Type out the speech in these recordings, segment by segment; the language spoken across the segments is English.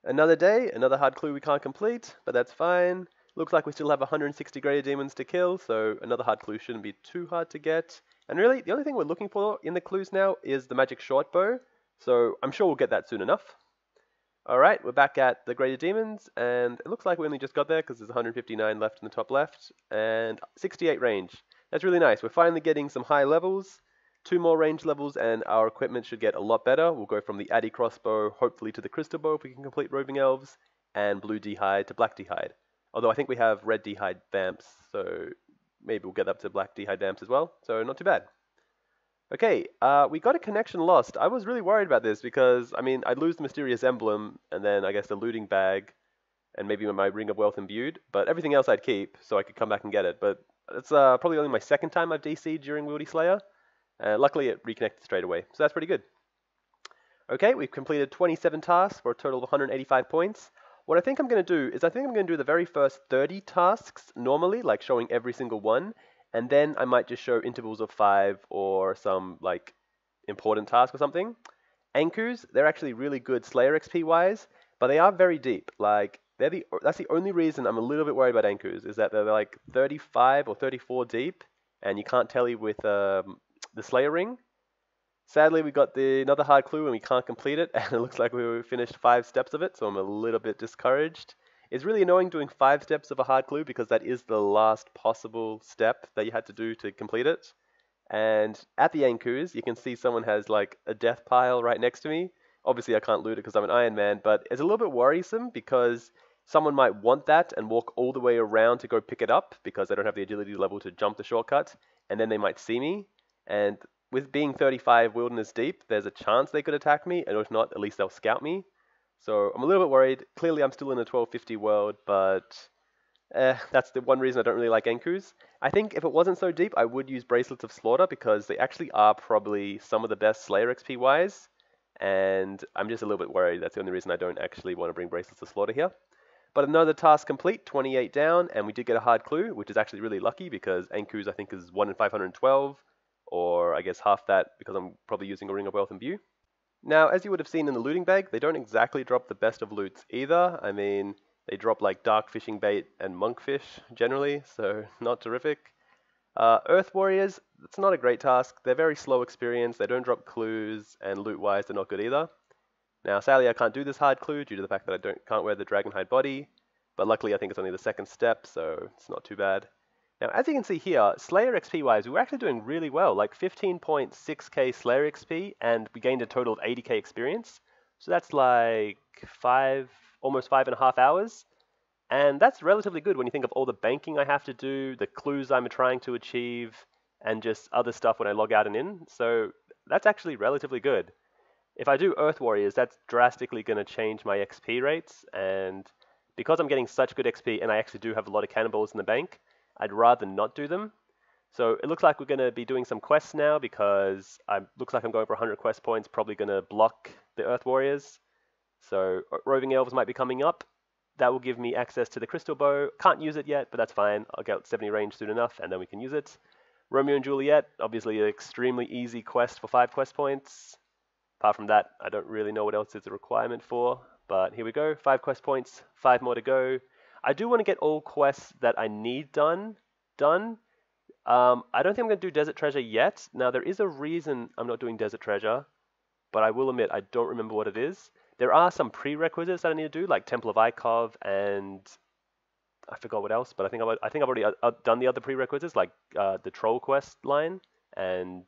Another day, another hard clue we can't complete, but that's fine. Looks like we still have 160 greater demons to kill, so another hard clue shouldn't be too hard to get. And really, the only thing we're looking for in the clues now is the magic short bow, so I'm sure we'll get that soon enough. Alright, we're back at the greater demons, and it looks like we only just got there because there's 159 left in the top left, and 68 range. That's really nice. We're finally getting some high levels. 2 more range levels and our equipment should get a lot better. We'll go from the Addy crossbow, hopefully to the crystal bow if we can complete roving elves, and blue d'hide to black d'hide. Although I think we have red d'hide vamps, so maybe we'll get up to black d'hide vamps as well, so not too bad. Okay, we got a connection lost. I was really worried about this because, I mean, I'd lose the mysterious emblem, and then I guess the looting bag, and maybe my ring of wealth imbued, but everything else I'd keep so I could come back and get it. But it's probably only my second time I've DC'd during Wieldy Slayer. Luckily, it reconnected straight away, so that's pretty good. Okay, we've completed 27 tasks for a total of 185 points. What I think I'm going to do is I think I'm going to do the very first 30 tasks normally, like showing every single one, and then I might just show intervals of 5 or some like important task or something. Ankus, they're actually really good Slayer XP wise, but they are very deep. Like that's the only reason I'm a little bit worried about Ankus is that they're like 35 or 34 deep, and you can't tally with the Slayer ring. Sadly, we got another hard clue and we can't complete it, and it looks like we finished 5 steps of it, so I'm a little bit discouraged. It's really annoying doing 5 steps of a hard clue because that is the last possible step that you had to do to complete it. And at the Ankus, you can see someone has like a death pile right next to me. Obviously, I can't loot it because I'm an Iron Man, but it's a little bit worrisome because someone might want that and walk all the way around to go pick it up because they don't have the agility level to jump the shortcut, and then they might see me. And with being 35 wilderness deep, there's a chance they could attack me, and if not, at least they'll scout me. So I'm a little bit worried. Clearly, I'm still in a 1250 world, but that's the one reason I don't really like Enkus. I think if it wasn't so deep, I would use Bracelets of Slaughter because they actually are probably some of the best Slayer XP wise, and I'm just a little bit worried. That's the only reason I don't actually want to bring Bracelets of Slaughter here. But another task complete, 28 down, and we did get a hard clue, which is actually really lucky because Enkus I think is 1 in 512, or I guess half that because I'm probably using a Ring of Wealth Imbue. Now, as you would have seen in the looting bag, they don't exactly drop the best of loots either. I mean, they drop like dark fishing bait and monkfish generally, so not terrific. Earth Warriors, it's not a great task. They're very slow experience, they don't drop clues, and loot-wise they're not good either. Now, sadly, I can't do this hard clue due to the fact that I can't wear the Dragonhide body, but luckily I think it's only the second step, so it's not too bad. Now, as you can see here, Slayer XP-wise, we were actually doing really well, like 15.6k Slayer XP, and we gained a total of 80k experience. So that's like almost 5.5 hours. And that's relatively good when you think of all the banking I have to do, the clues I'm trying to achieve, and just other stuff when I log out and in. So that's actually relatively good. If I do Earth Warriors, that's drastically going to change my XP rates, and because I'm getting such good XP and I actually do have a lot of cannonballs in the bank, I'd rather not do them. So it looks like we're going to be doing some quests now because it looks like I'm going for 100 quest points, probably going to block the Earth Warriors. So Roving Elves might be coming up. That will give me access to the Crystal Bow. Can't use it yet, but that's fine. I'll get 70 range soon enough, and then we can use it. Romeo and Juliet, obviously an extremely easy quest for 5 quest points. Apart from that, I don't really know what else is a requirement for, but here we go, 5 quest points, 5 more to go. I do want to get all quests that I need done. I don't think I'm going to do Desert Treasure yet. Now, there is a reason I'm not doing Desert Treasure, but I will admit I don't remember what it is. There are some prerequisites that I need to do, like Temple of Ikov, and I forgot what else, but I think I've already done the other prerequisites, like the Troll Quest line, and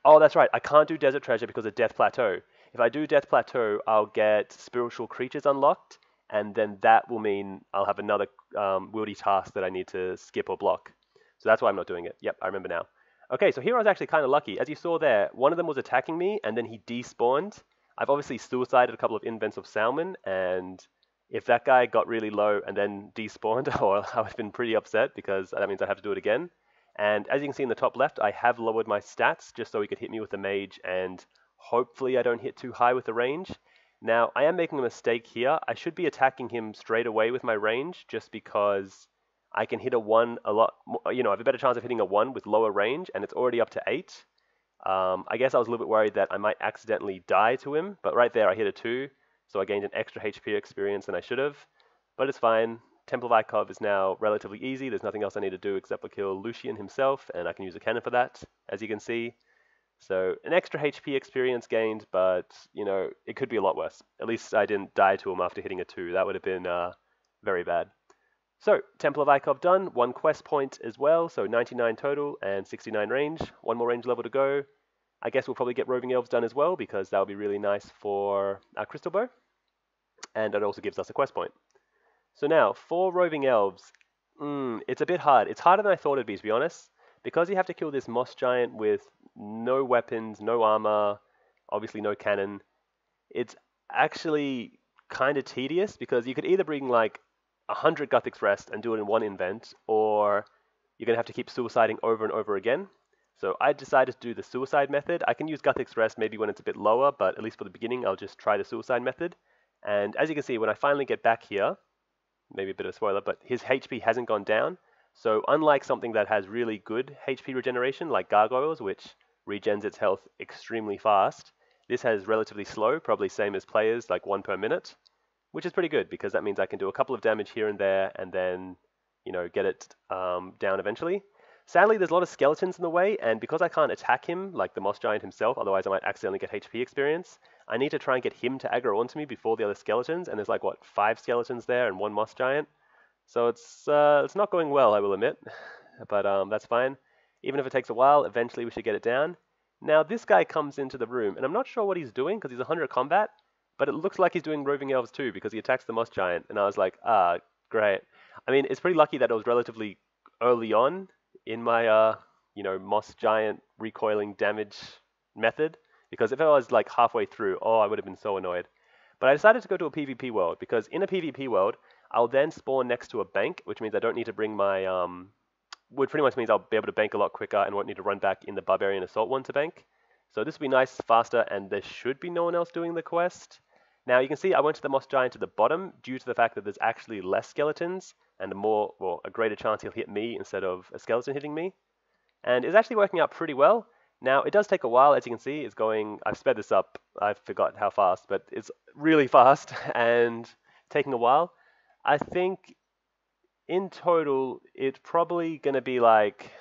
oh, that's right. I can't do Desert Treasure because of Death Plateau. If I do Death Plateau, I'll get Spiritual Creatures unlocked, and then that will mean I'll have another wieldy task that I need to skip or block. So that's why I'm not doing it. Yep, I remember now. Okay, so here I was actually kind of lucky. As you saw there, one of them was attacking me, and then he despawned. I've obviously suicided a couple of invents of Salmon, and if that guy got really low and then despawned, I would have been pretty upset because that means I have to do it again. And as you can see in the top left, I have lowered my stats just so he could hit me with the mage, and hopefully I don't hit too high with the range. Now, I am making a mistake here. I should be attacking him straight away with my range just because I can hit a 1 a lot, I have a better chance of hitting a 1 with lower range, and it's already up to 8. I guess I was a little bit worried that I might accidentally die to him, but right there I hit a 2. so I gained an extra HP experience than I should have, but it's fine. Temple of Ikov is now relatively easy. There's nothing else I need to do except for kill Lucian himself, and I can use a cannon for that, as you can see. So an extra HP experience gained, but, you know, it could be a lot worse. At least I didn't die to him after hitting a 2. That would have been very bad. So, Temple of Ikov done, 1 quest point as well, so 99 total and 69 range. 1 more range level to go. I guess we'll probably get Roving Elves done as well, because that would be really nice for our Crystal Bow. And it also gives us a quest point. So now, for Roving Elves, it's a bit hard. It's harder than I thought it'd be, to be honest. Because you have to kill this Moss Giant with no weapons, no armor, obviously no cannon, it's actually kind of tedious, because you could either bring like 100 Guthix Rest and do it in one invent, or you're going to have to keep suiciding over and over again. So I decided to do the suicide method. I can use Guthix Rest maybe when it's a bit lower, but at least for the beginning, I'll just try the suicide method. And as you can see, when I finally get back here, maybe a bit of a spoiler, but his HP hasn't gone down. So unlike something that has really good HP regeneration, like Gargoyles, which regens its health extremely fast, this has relatively slow, probably same as players, like 1 per minute, which is pretty good, because that means I can do a couple of damage here and there, and then, you know, get it down eventually. Sadly, there's a lot of skeletons in the way, and because I can't attack him, like the Moss Giant himself, otherwise I might accidentally get HP experience, I need to try and get him to aggro onto me before the other skeletons, and there's like, what, 5 skeletons there and 1 Moss Giant? So it's not going well, I will admit, but that's fine. Even if it takes a while, eventually we should get it down. Now this guy comes into the room, and I'm not sure what he's doing, because he's 100 combat, but it looks like he's doing Roving Elves too, because he attacks the Moss Giant, and I was like, great. I mean, it's pretty lucky that it was relatively early on in my, you know, Moss Giant recoiling damage method, because if I was like halfway through, I would have been so annoyed. But I decided to go to a PvP world, because in a PvP world, I'll then spawn next to a bank, which means I don't need to bring my, which pretty much means I'll be able to bank a lot quicker and won't need to run back in the Barbarian Assault one to bank. So this will be nice, faster, and there should be no one else doing the quest. Now you can see I went to the Moss Giant to the bottom due to the fact that there's actually less skeletons and a greater chance he'll hit me instead of a skeleton hitting me. And it's actually working out pretty well. Now it does take a while, as you can see. It's going, I've sped this up, I forgot how fast, but it's really fast and taking a while. I think in total, it's probably going to be like,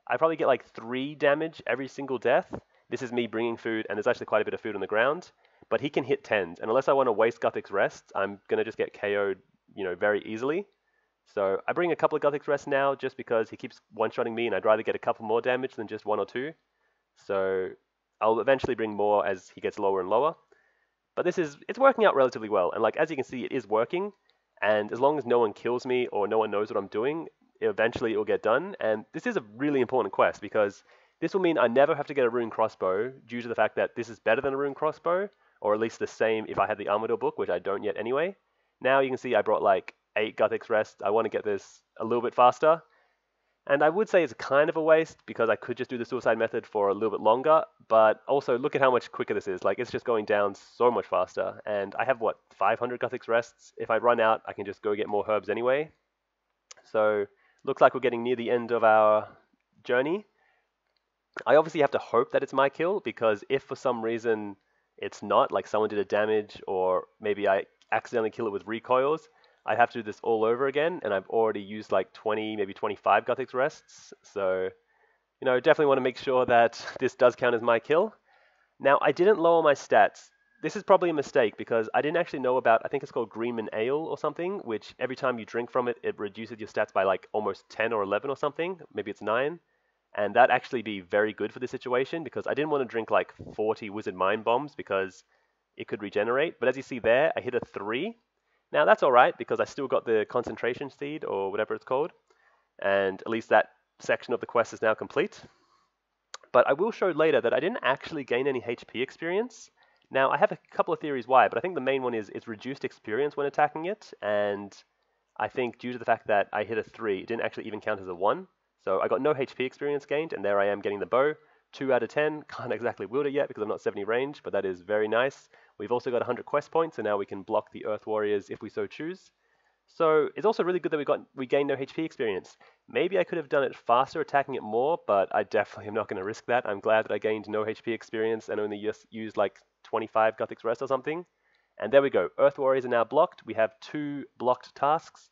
I probably get like 3 damage every single death. This is me bringing food, and there's actually quite a bit of food on the ground. But he can hit 10s, and unless I want to waste Guthix Rest, I'm going to just get KO'd, you know, very easily. So I bring a couple of Guthix Rest now, just because he keeps one-shotting me, and I'd rather get a couple more damage than just 1 or 2. So I'll eventually bring more as he gets lower and lower. But it's working out relatively well, and like as you can see, it is working. And as long as no one kills me or no one knows what I'm doing, eventually it will get done. And this is a really important quest, because this will mean I never have to get a rune crossbow, due to the fact that this is better than a rune crossbow, or at least the same if I had the Armador book, which I don't yet anyway. Now you can see I brought like 8 Guthix Rest. I want to get this a little bit faster. And I would say it's kind of a waste, because I could just do the suicide method for a little bit longer, but also look at how much quicker this is. Like, it's just going down so much faster. And I have, what, 500 Guthix Rests? If I run out, I can just go get more herbs anyway. So, looks like we're getting near the end of our journey. I obviously have to hope that it's my kill, because if for some reason it's not, like someone did a damage, or maybe I accidentally kill it with recoils, I'd have to do this all over again, and I've already used like 20, maybe 25 Guthix Rests, so, you know, definitely want to make sure that this does count as my kill. Now, I didn't lower my stats. This is probably a mistake, because I didn't actually know about, I think it's called Greenman Ale or something, which every time you drink from it, it reduces your stats by like almost 10 or 11 or something, maybe it's 9. And that'd actually be very good for this situation, because I didn't want to drink like 40 Wizard Mind Bombs, because it could regenerate. But as you see there, I hit a 3. Now that's alright, because I still got the concentration seed, or whatever it's called, and at least that section of the quest is now complete. But I will show later that I didn't actually gain any HP experience. Now I have a couple of theories why, but I think the main one is it's reduced experience when attacking it, and I think due to the fact that I hit a 3, it didn't actually even count as a 1. So I got no HP experience gained, and there I am getting the bow. 2 out of 10, can't exactly wield it yet because I'm not 70 range, but that is very nice. We've also got 100 quest points, so now we can block the Earth Warriors if we so choose. So it's also really good that we gained no HP experience. Maybe I could have done it faster, attacking it more, but I definitely am not going to risk that. I'm glad that I gained no HP experience and only used like 25 Guthix Rest or something. And there we go. Earth Warriors are now blocked. We have 2 blocked tasks.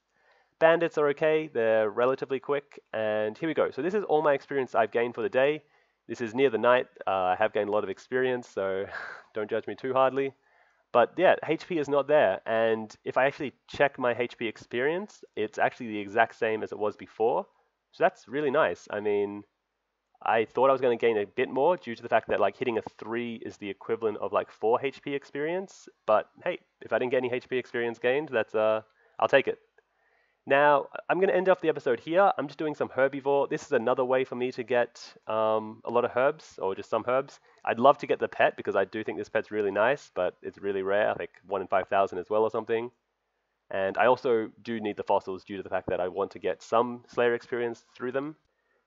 Bandits are okay. They're relatively quick. And here we go. So this is all my experience I've gained for the day. This is near the night. I have gained a lot of experience, so don't judge me too hardly. But yeah, HP is not there. And if I actually check my HP experience, it's actually the exact same as it was before. So that's really nice. I mean, I thought I was going to gain a bit more due to the fact that like hitting a 3 is the equivalent of like 4 HP experience. But hey, if I didn't get any HP experience gained, that's I'll take it. Now, I'm going to end off the episode here. I'm just doing some herbivore. This is another way for me to get a lot of herbs, or just some herbs. I'd love to get the pet, because I do think this pet's really nice, but it's really rare, I think 1 in 5,000 as well or something. And I also do need the fossils due to the fact that I want to get some Slayer experience through them.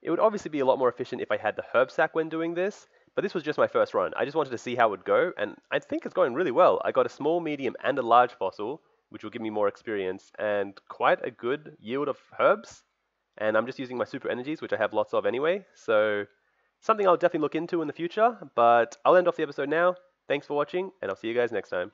It would obviously be a lot more efficient if I had the herb sack when doing this, but this was just my first run. I just wanted to see how it would go, and I think it's going really well. I got a small, medium, and a large fossil, which will give me more experience, and quite a good yield of herbs. And I'm just using my super energies, which I have lots of anyway, so something I'll definitely look into in the future, but I'll end off the episode now. Thanks for watching, and I'll see you guys next time.